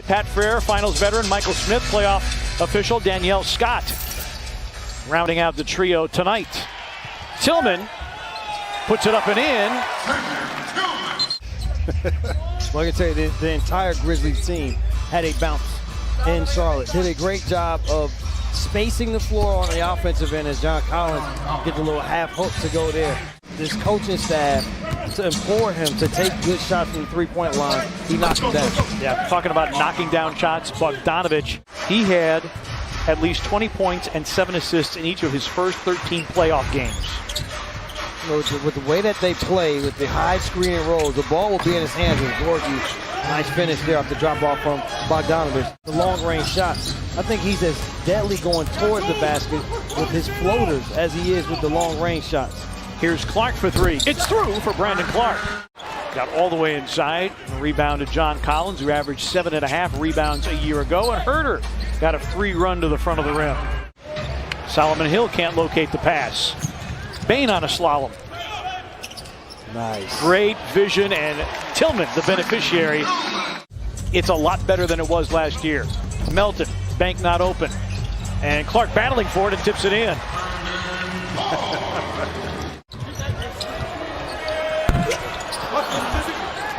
Pat Frere, finals veteran Michael Smith, playoff official Danielle Scott. Rounding out the trio tonight. Tillman puts it up and in. Well, I can tell you, the entire Grizzlies team had a bounce in Charlotte. Did a great job of spacing the floor on the offensive end as John Collins get the little half hook to go there. This coaching staff, to implore him to take good shots from the three-point line, he knocked them down. Yeah, talking about knocking down shots, Bogdanovich, he had at least 20 points and 7 assists in each of his first 13 playoff games. With the way that they play, with the high screen and rolls, the ball will be in his hands with Gorgie. Nice finish there off the drop off from Bogdanovich. The long range shots. I think he's as deadly going towards the basket with his floaters as he is with the long range shots. Here's Clark for three. It's through for Brandon Clark. Got all the way inside. Rebounded John Collins, who averaged 7.5 rebounds a year ago. And Herter got a free run to the front of the rim. Solomon Hill can't locate the pass. Bain on a slalom. Nice. Great vision, and Tillman, the beneficiary. It's a lot better than it was last year. Melton, bank not open. And Clark battling for it and tips it in.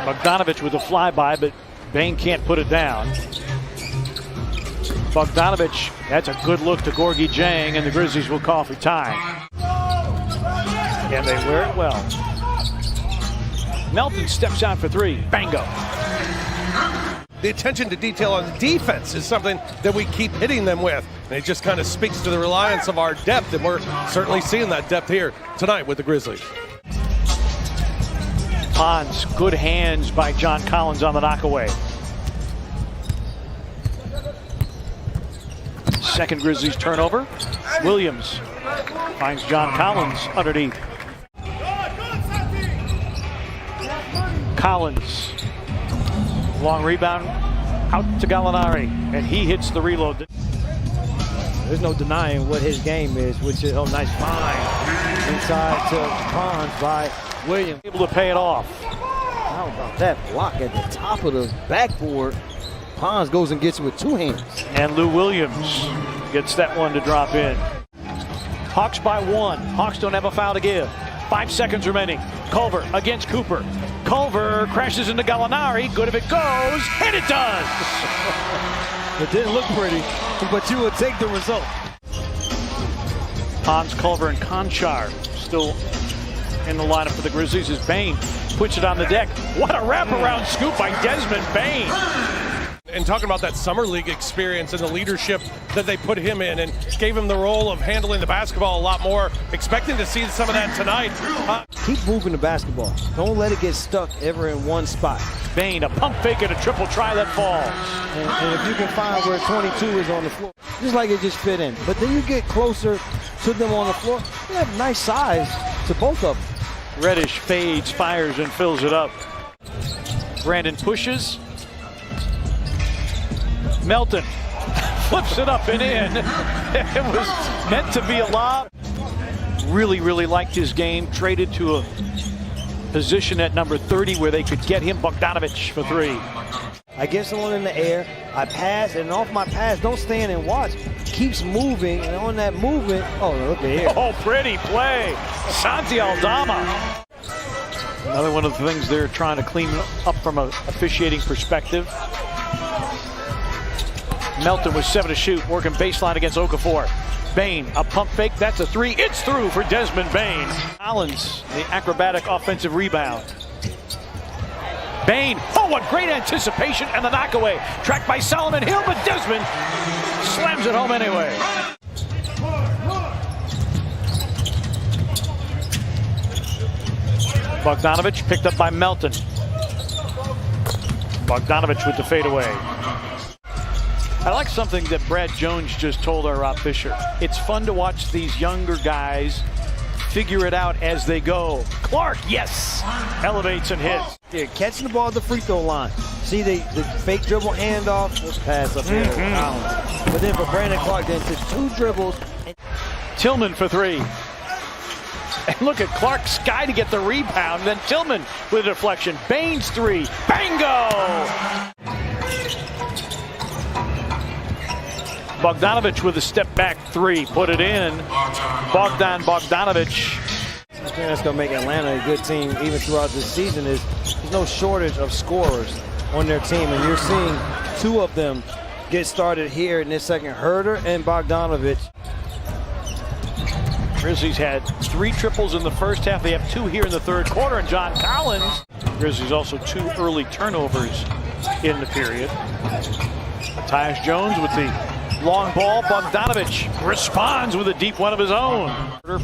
Bogdanovich with a flyby, but Bain can't put it down. Bogdanovich, that's a good look to Gorgie Jang, and the Grizzlies will call for time. And they wear it well. Melton steps out for three. Bango. The attention to detail on the defense is something that we keep hitting them with. And it just kind of speaks to the reliance of our depth, and we're certainly seeing that depth here tonight with the Grizzlies. Pons, good hands by John Collins on the knockaway. Second Grizzlies turnover. Williams finds John Collins underneath. Collins, long rebound out to Gallinari, and he hits the reload. There's no denying what his game is, which is a nice find inside to Pons by Williams. Able to pay it off. How about that block at the top of the backboard? Pons goes and gets it with two hands. And Lou Williams gets that one to drop in. Hawks by one. Hawks don't have a foul to give. 5 seconds remaining. Culver against Cooper. Culver crashes into Gallinari. Good if it goes, and it does. It didn't look pretty, but you would take the result. Pons, Culver, and Conchar still in the lineup for the Grizzlies as Bain puts it on the deck. What a wraparound scoop by Desmond Bain. And talking about that summer league experience and the leadership that they put him in and gave him the role of handling the basketball a lot more. Expecting to see some of that tonight. Keep moving the basketball. Don't let it get stuck ever in one spot. Bain, a pump fake and a triple try that falls. And if you can find where 22 is on the floor, just like it just fit in. But then you get closer to them on the floor. They have nice size to both of them. Reddish fades, fires, and fills it up. Brandon pushes. Melton flips it up and in. It was meant to be a lob. Really, really liked his game. Traded to a position at number 30 where they could get him. Bogdanovich for three. I get someone in the air, I pass, and off my pass, don't stand and watch. Keeps moving, and on that movement, oh, look at here. Oh, pretty play. Santi Aldama. Another one of the things they're trying to clean up from an officiating perspective. Melton was 7 to shoot, working baseline against Okafor. Bain, a pump fake, that's a three. It's through for Desmond Bain. Collins, the acrobatic offensive rebound. Bain, oh, what great anticipation, and the knockaway. Tracked by Solomon Hill, but Desmond slams it home anyway. Bogdanovich picked up by Melton. Bogdanovich with the fadeaway. I like something that Brad Jones just told our Rob Fisher. It's fun to watch these younger guys figure it out as they go. Clark, yes, elevates and hits. They're catching the ball at the free throw line. See the fake dribble handoff, pass up here. But then for Brandon Clark, then to 2 dribbles. Tillman for three. And look at Clark Sky to get the rebound. Then Tillman with a deflection. Bain's three. Bango! Bogdanovich with a step back three, put it in. Bogdanovich. The thing that's going to make Atlanta a good team even throughout this season is there's no shortage of scorers on their team, and you're seeing two of them get started here in this second, Herter and Bogdanovich. Grizzlies had 3 triples in the first half. They have 2 here in the third quarter, and John Collins. Grizzlies also 2 early turnovers in the period. Tyus Jones with the long ball. Bogdanovich responds with a deep one of his own.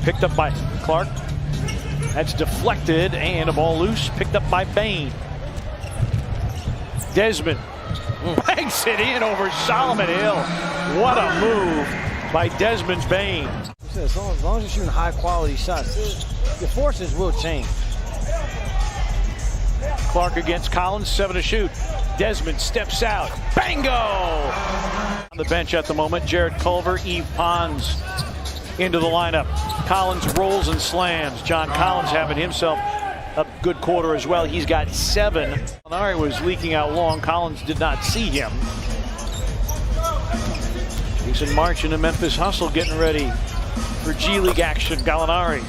Picked up by Clark. That's deflected, and a ball loose, picked up by Bain. Desmond banks it in over Solomon Hill. What a move by Desmond Bain. As long as you're shooting high-quality shots, your forces will change. Clark against Collins, 7 to shoot. Desmond steps out. Bango! On the bench at the moment, Jarrett Culver, Yves Pons into the lineup. Collins rolls and slams. John Collins having himself a good quarter as well. He's got 7. Gallinari was leaking out long. Collins did not see him. He's in March in the Memphis hustle, getting ready for G League action. Gallinari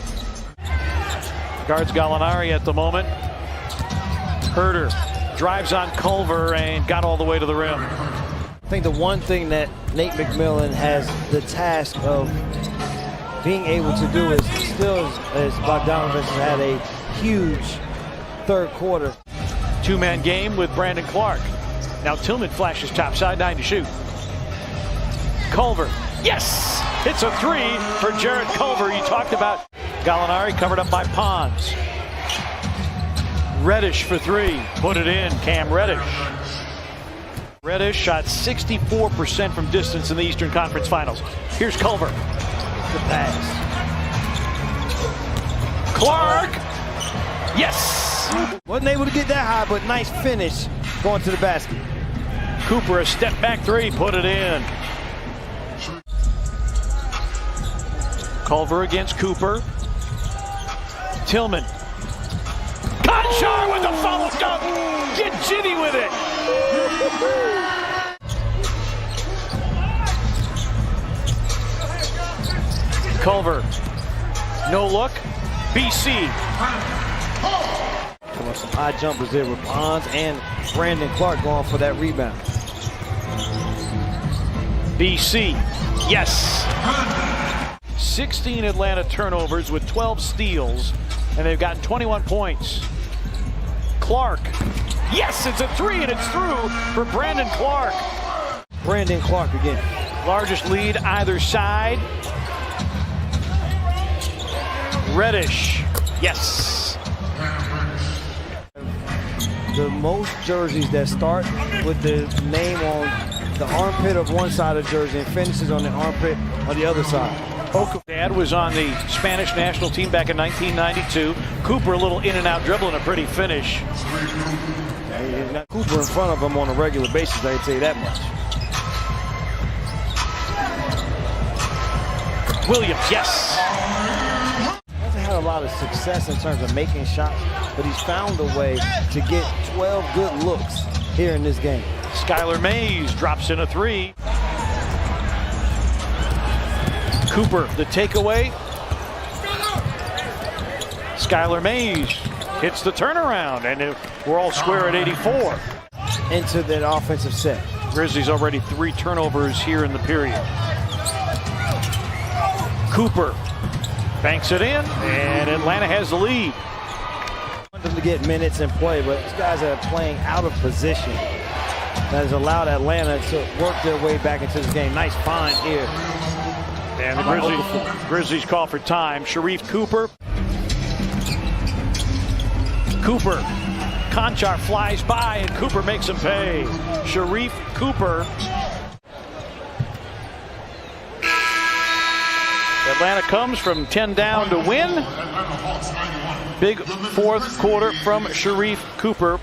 guards Gallinari at the moment. Herter drives on Culver and got all the way to the rim. I think the one thing that Nate McMillan has the task of being able to do is still, as Bogdanovich has had a huge third quarter. 2-man game with Brandon Clark. Now Tillman flashes topside, 9 to shoot. Culver, yes! It's a 3 for Jarrett Culver. You talked about Gallinari covered up by Pons. Reddish for 3, put it in, Cam Reddish. Reddish shot 64% from distance in the Eastern Conference Finals. Here's Culver. The pass. Clark, yes! Wasn't able to get that high, but nice finish going to the basket. Cooper, a step back 3, put it in. Culver against Cooper. Tillman. Conchar with the follow dunk. Get jitty with it. Culver. No look. BC. Some high jumpers there with Pons and Brandon Clark going for that rebound. BC. Yes. 16 Atlanta turnovers with 12 steals, and they've gotten 21 points. Clark. Yes, it's a 3, and it's through for Brandon Clark. Brandon Clark again. Largest lead either side. Reddish. Yes. The most jerseys that start with the name on the armpit of one side of the jersey and finishes on the armpit on the other side. Dad was on the Spanish national team back in 1992. Cooper a little in and out dribble and a pretty finish. Cooper in front of him on a regular basis, I can tell you that much. Williams, yes. Hasn't had a lot of success in terms of making shots, but he's found a way to get 12 good looks here in this game. Skylar Mays drops in a 3. Cooper, the takeaway. Skylar Mays hits the turnaround, and we're all square at 84. Into that offensive set. Grizzlies already 3 turnovers here in the period. Cooper banks it in, and Atlanta has the lead. I want them to get minutes and play, but these guys are playing out of position. That has allowed Atlanta to work their way back into this game. Nice find here. And the Grizzlies call for time. Sharif Cooper. Cooper. Conchar flies by, and Cooper makes him pay. Sharif Cooper. Atlanta comes from 10 down to win. Big fourth quarter from Sharif Cooper.